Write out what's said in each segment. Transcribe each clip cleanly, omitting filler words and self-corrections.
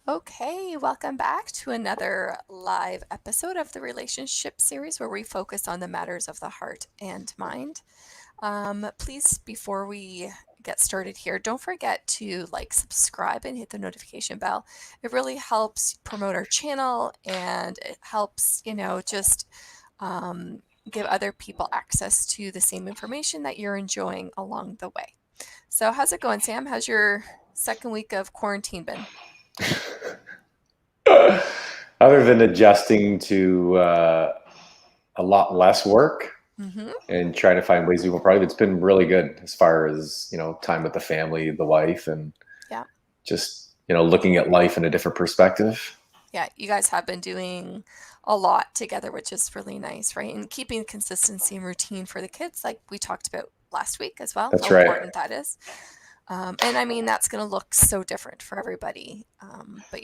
Okay, welcome back to another live episode of the relationship series where we focus on the matters of the heart and mind. Please, before we get started here, don't forget to subscribe, and hit the notification bell. It really helps promote our channel and it helps, just um, give other people access to the same information that you're enjoying along the way. So, how's it going, Sam? How's your second week of quarantine been? Other than adjusting to a lot less work Mm-hmm. and trying to find ways to be more productive, it's been really good as far as time with the family, the wife, and Yeah. just looking at life in a different perspective. Yeah, you guys have been doing a lot together, which is really nice, right? And keeping consistency and routine for the kids, like we talked about last week as well, how That's right. important that is. And I mean, that's going to look so different for everybody. But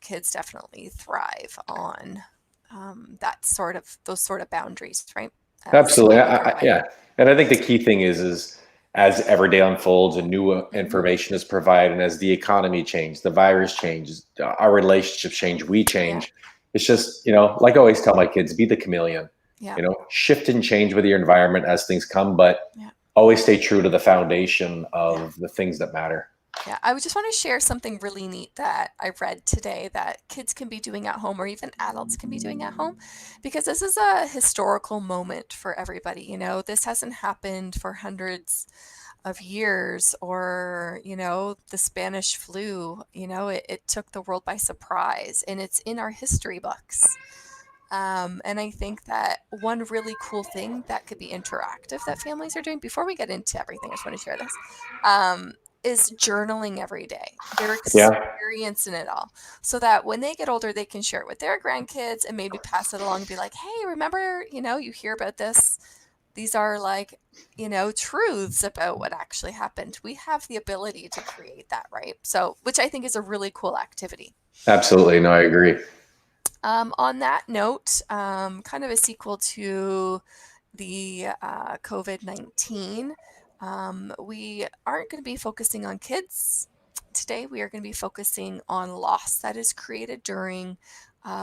kids definitely thrive on those sort of boundaries, right? As Absolutely. we grow up. Yeah. And I think the key thing is as every day unfolds and new Hmm. information is provided, and as the economy changes, the virus changes, our relationships change, we Yeah, change. It's just, like I always tell my kids, be the chameleon, yeah, shift and change with your environment as things come, but yeah, always stay true to the foundation yeah. of the things that matter. Yeah, I would just want to share something really neat that I read today that kids can be doing at home or even adults can be doing at home because this is a historical moment for everybody. This hasn't happened for hundreds of years or, the Spanish flu, it took the world by surprise and it's in our history books. And I think that one really cool thing that could be interactive that families are doing, before we get into everything, I just want to share this, um, is journaling every day, their Yeah. experience in it all, so that when they get older, they can share it with their grandkids and maybe pass it along and be like, hey, remember, you hear about this. These are truths about what actually happened. We have the ability to create that, right? So, which I think is a really cool activity. Absolutely. No, I agree. On that note, kind of a sequel to the COVID-19, we aren't going to be focusing on kids today. We are going to be focusing on loss that is created during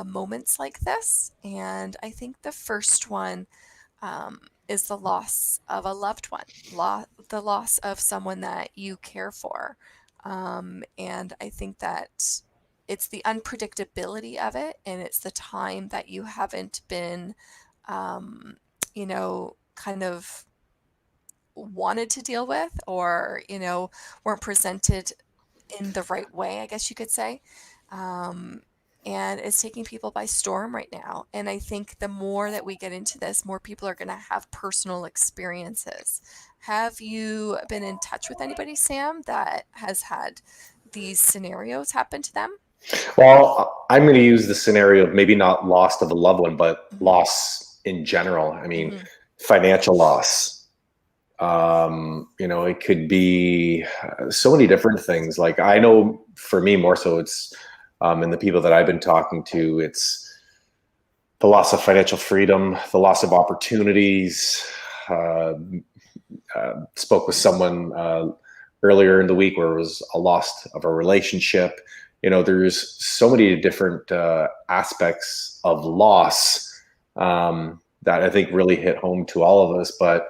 moments like this. And I think the first one is the loss of a loved one, the loss of someone that you care for. And I think that it's the unpredictability of it, and it's the time that you haven't been, kind of wanted to deal with, or, weren't presented in the right way, I guess you could say. Um, and it's taking people by storm right now. And I think the more that we get into this, more people are going to have personal experiences. Have you been in touch with anybody, Sam, that has had these scenarios happen to them? Well, I'm going to use the scenario of maybe not loss of a loved one, but Hmm. loss in general. I mean, Hmm. financial loss. It could be so many different things. Like I know for me more so it's and the people that I've been talking to, it's the loss of financial freedom, the loss of opportunities. Uh, Spoke with someone earlier in the week where it was a loss of a relationship. There's so many different aspects of loss that I think really hit home to all of us. But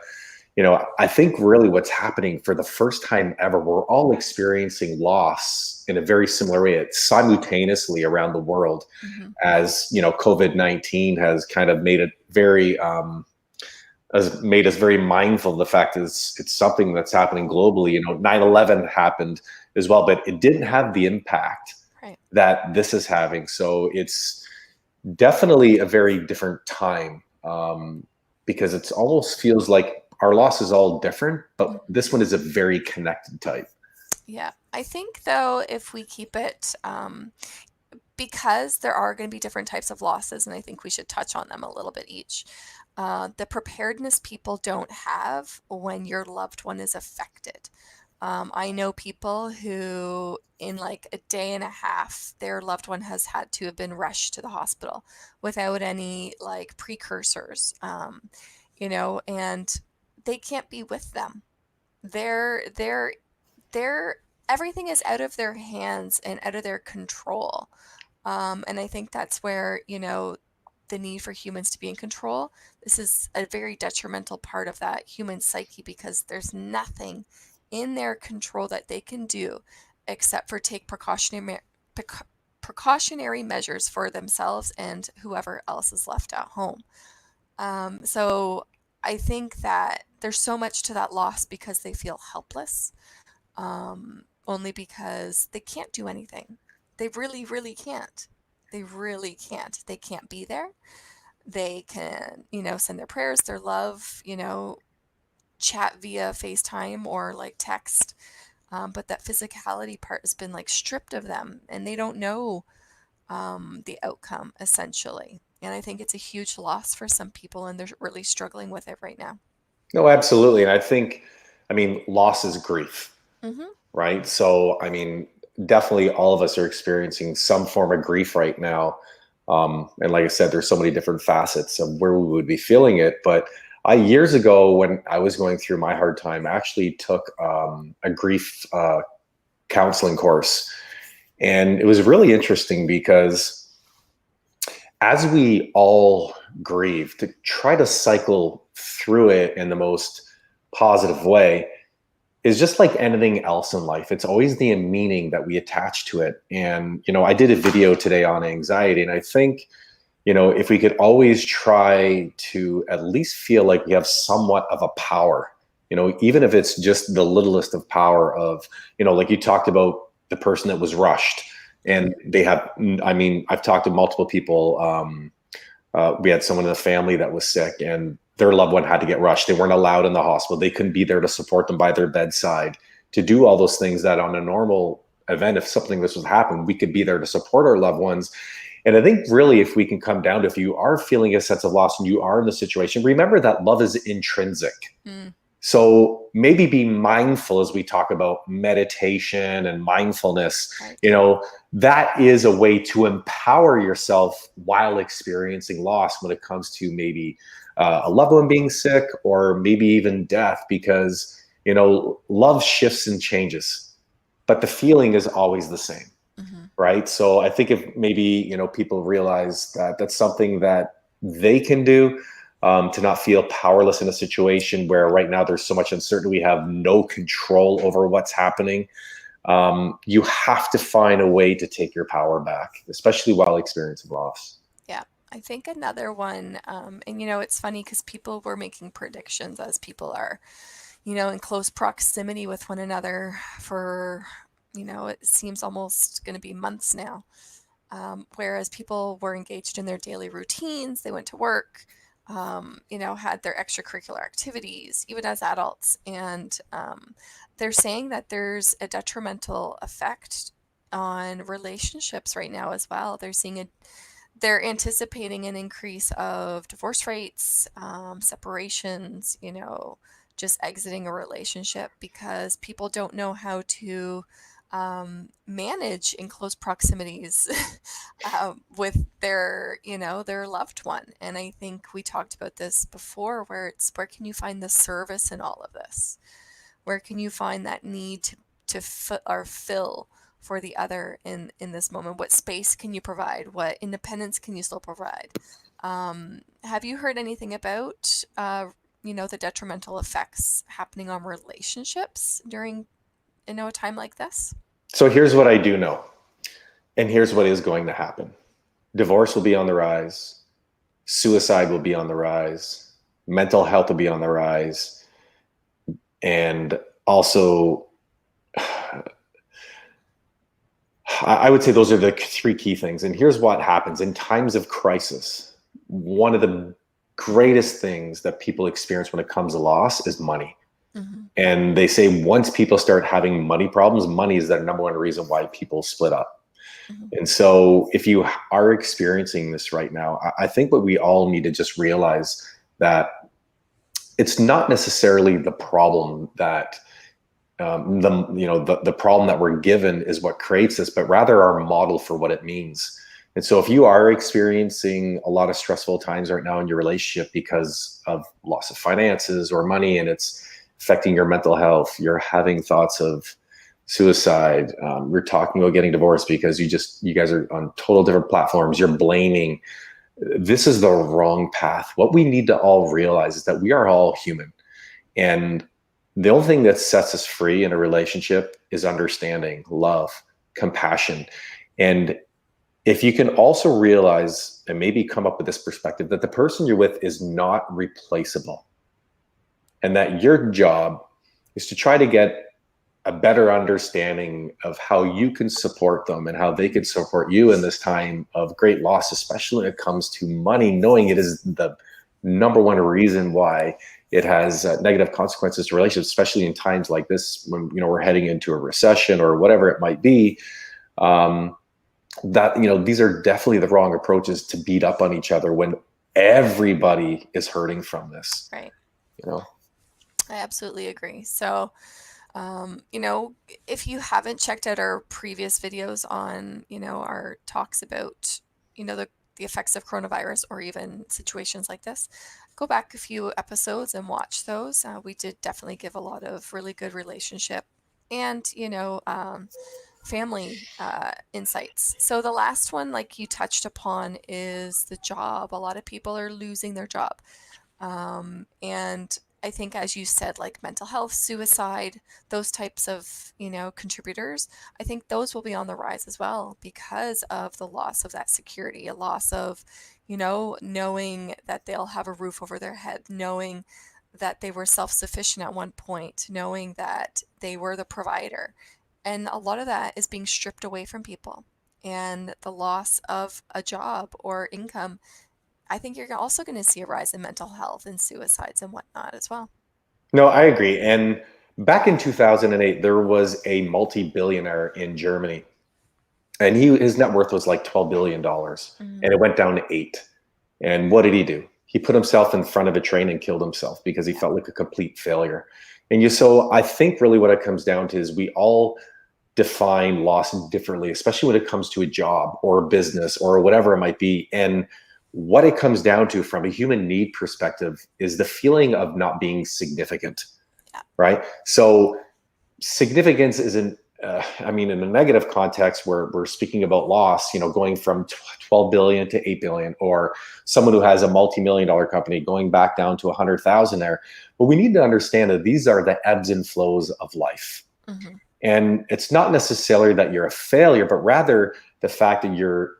I think really what's happening for the first time ever, we're all experiencing loss in a very similar way. It's simultaneously around the world, Hmm. as COVID-19 has kind of made it very has made us very mindful of the fact that it's something that's happening globally. 9/11 happened as well, but it didn't have the impact Right. that this is having. So it's definitely a very different time, because it's almost feels like our loss is all different, but Mhm. this one is a very connected type. Yeah. I think, though, if we keep it, because there are going to be different types of losses, and I think we should touch on them a little bit each. The preparedness people don't have when your loved one is affected. I know people who, in like a day and a half, their loved one has had to have been rushed to the hospital without any like precursors, and they can't be with them. They're everything is out of their hands and out of their control. And I think that's where, the need for humans to be in control, this is a very detrimental part of that human psyche, because there's nothing in their control that they can do except for take precautionary measures for themselves and whoever else is left at home. So I think that there's so much to that loss because they feel helpless, only because they can't do anything. They really, really can't. They really can't. They can't be there. They can, send their prayers, their love, chat via FaceTime or like text. But that physicality part has been like stripped of them, and they don't know the outcome essentially. And I think it's a huge loss for some people, and they're really struggling with it right now. No, absolutely. And I think, I mean, loss is grief, Mm-hmm. right? So, I mean, definitely all of us are experiencing some form of grief right now. And like I said, there's so many different facets of where we would be feeling it. But years ago, when I was going through my hard time, I actually took a grief counseling course. And it was really interesting because as we all grieve, to try to cycle through it in the most positive way is just like anything else in life. It's always the meaning that we attach to it. And, I did a video today on anxiety, and I think, if we could always try to at least feel like we have somewhat of a power, even if it's just the littlest of power of, like you talked about the person that was rushed and they have, I mean, I've talked to multiple people. We had someone in the family that was sick and their loved one had to get rushed. They weren't allowed in the hospital. They couldn't be there to support them by their bedside, to do all those things that on a normal event, if something this was happening, we could be there to support our loved ones. And I think really, if we can come down to, if you are feeling a sense of loss and you are in the situation, remember that love is intrinsic. Mm. So maybe be mindful as we talk about meditation and mindfulness. Right. That is a way to empower yourself while experiencing loss when it comes to maybe a loved one being sick or maybe even death, because, love shifts and changes, but the feeling is always the same. Mm-hmm. Right. So I think if maybe, people realize that that's something that they can do, to not feel powerless in a situation where right now there's so much uncertainty, we have no control over what's happening. You have to find a way to take your power back, especially while experiencing loss. Yeah. I think another one, and it's funny because people were making predictions as people are, in close proximity with one another for, it seems almost going to be months now. Whereas people were engaged in their daily routines, they went to work, had their extracurricular activities, even as adults. And they're saying that there's a detrimental effect on relationships right now as well. They're anticipating an increase of divorce rates, separations, just exiting a relationship because people don't know how to manage in close proximities with their loved one. And I think we talked about this before, where can you find the service in all of this? Where can you find that need to fill for the other in this moment? What space can you provide? What independence can you still provide? Have you heard anything about the detrimental effects happening on relationships during a time like this? So here's what I do know, and here's what is going to happen. Divorce will be on the rise. Suicide will be on the rise. Mental health will be on the rise. And also, I would say those are the three key things. And here's what happens in times of crisis. One of the greatest things that people experience when it comes to loss is money. Mm-hmm. And they say once people start having money problems, money is the number one reason why people split up. Mm-hmm. And so if you are experiencing this right now, I think what we all need to just realize that it's not necessarily the problem that the problem that we're given is what creates this, but rather our model for what it means. And so if you are experiencing a lot of stressful times right now in your relationship because of loss of finances or money, and it's affecting your mental health, you're having thoughts of suicide. You're talking about getting divorced because you guys are on total different platforms. You're blaming. This is the wrong path. What we need to all realize is that we are all human. And the only thing that sets us free in a relationship is understanding, love, compassion. And if you can also realize and maybe come up with this perspective that the person you're with is not replaceable, and that your job is to try to get a better understanding of how you can support them and how they can support you in this time of great loss, especially when it comes to money, knowing it is the number one reason why it has negative consequences to relationships, especially in times like this when we're heading into a recession or whatever it might be. That these are definitely the wrong approaches to beat up on each other when everybody is hurting from this. Right. You know. I absolutely agree. So, if you haven't checked out our previous videos on, our talks about, the effects of coronavirus or even situations like this, go back a few episodes and watch those. We did definitely give a lot of really good relationship and, family insights. So the last one, like you touched upon, is the job. A lot of people are losing their job. And I think, as you said, like mental health, suicide, those types of, contributors, I think those will be on the rise as well because of the loss of that security, a loss of, knowing that they'll have a roof over their head, knowing that they were self-sufficient at one point, knowing that they were the provider. And a lot of that is being stripped away from people. And the loss of a job or income, I think you're also going to see a rise in mental health and suicides and whatnot as well. No, I agree. And back in 2008, there was a multi-billionaire in Germany, and his net worth was like $12 billion, and Mm, it went down to eight. And what did he do? He put himself in front of a train and killed himself because he yeah. felt like a complete failure. So I think really what it comes down to is we all define loss differently, especially when it comes to a job or a business or whatever it might be. And what it comes down to from a human need perspective is the feeling of not being significant, Yeah. right? So significance isn't, in a negative context where we're speaking about loss, going from 12 billion to 8 billion, or someone who has a multi-million-dollar company going back down to 100,000 there. But we need to understand that these are the ebbs and flows of life. Hmm. And it's not necessarily that you're a failure, but rather the fact that you're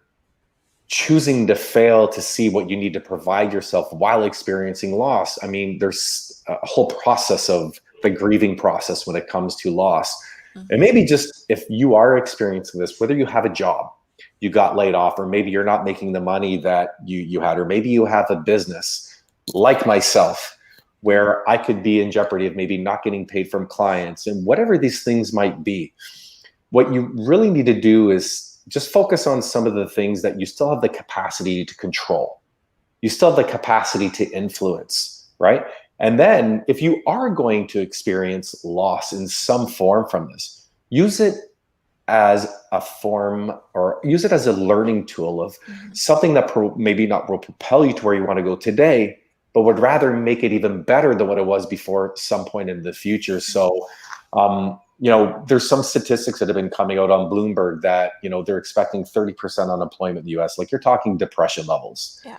choosing to fail to see what you need to provide yourself while experiencing loss. There's a whole process of the grieving process when it comes to loss. And Hmm. maybe just if you are experiencing this, whether you have a job, you got laid off, or maybe you're not making the money that you had, or maybe you have a business like myself, where I could be in jeopardy of maybe not getting paid from clients, and whatever these things might be. What you really need to do is just focus on some of the things that you still have the capacity to control. You still have the capacity to influence, right? And then if you are going to experience loss in some form from this, use it as a form, or use it as a learning tool of Hmm. something that maybe not will propel you to where you want to go today, but would rather make it even better than what it was before some point in the future. So, there's some statistics that have been coming out on Bloomberg that, they're expecting 30% unemployment in the US. Like, you're talking depression levels. Yeah.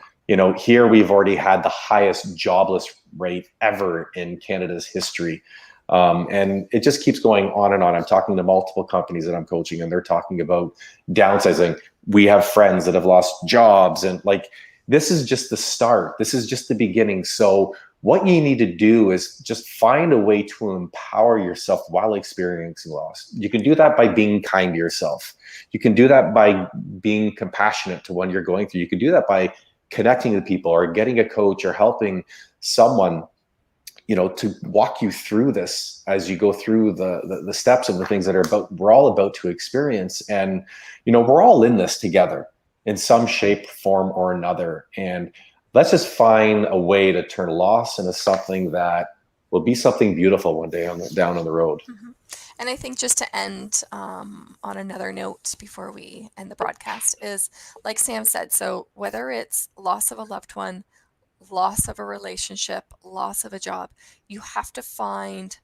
Here we've already had the highest jobless rate ever in Canada's history. And it just keeps going on and on. I'm talking to multiple companies that I'm coaching, and they're talking about downsizing. We have friends that have lost jobs, and like, this is just the start. This is just the beginning. So what you need to do is just find a way to empower yourself while experiencing loss. You can do that by being kind to yourself. You can do that by being compassionate to what you're going through. You can do that by connecting with people or getting a coach or helping someone, to walk you through this as you go through the steps of the things that we're all about to experience. And, we're all in this together in some shape, form, or another. And let's just find a way to turn loss into something that will be something beautiful one day down on the road. Hmm. And I think, just to end on another note before we end the broadcast, is like Sam said, so whether it's loss of a loved one, loss of a relationship, loss of a job, you have to find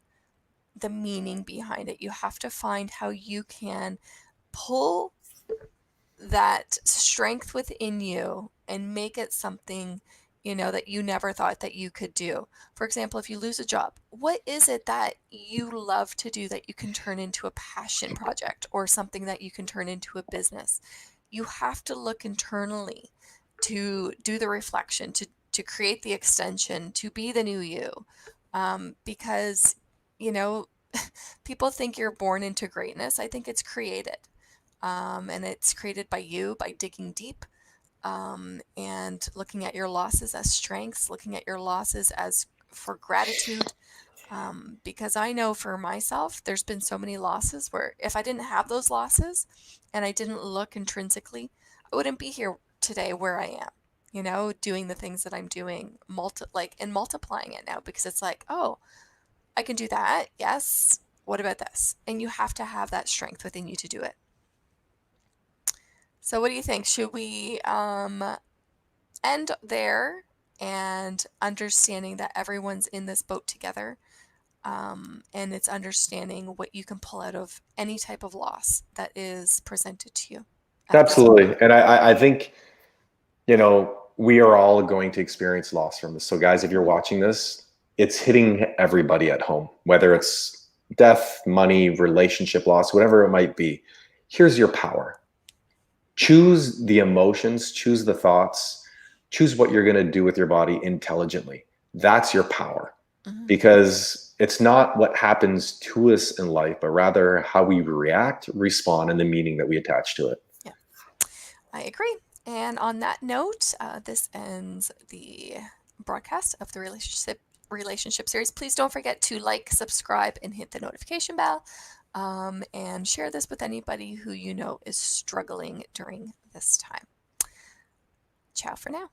the meaning behind it. You have to find how you can pull that strength within you and make it something, that you never thought that you could do. For example, if you lose a job, what is it that you love to do that you can turn into a passion project or something that you can turn into a business? You have to look internally to do the reflection, to create the extension, to be the new you. Because, you know, people think you're born into greatness. I think it's created. And it's created by you by digging deep, and looking at your losses as strengths, looking at your losses as for gratitude. Because I know for myself, there's been so many losses where if I didn't have those losses and I didn't look intrinsically, I wouldn't be here today where I am, doing the things that I'm doing, and multiplying it now because it's like, oh, I can do that. Yes. What about this? And you have to have that strength within you to do it. So what do you think? Should we end there and understanding that everyone's in this boat together, and it's understanding what you can pull out of any type of loss that is presented to you at this time? Absolutely. And I think, we are all going to experience loss from this. So, guys, if you're watching this, it's hitting everybody at home, whether it's death, money, relationship loss, whatever it might be. Here's your power. Choose the emotions, choose the thoughts, choose what you're going to do with your body intelligently. That's your power, Mhm. because it's not what happens to us in life, but rather how we react, respond, and the meaning that we attach to it. Yeah, I agree. And on that note, this ends the broadcast of the relationship series. Please don't forget to like, subscribe, and hit the notification bell. And share this with anybody who you know is struggling during this time. Ciao for now.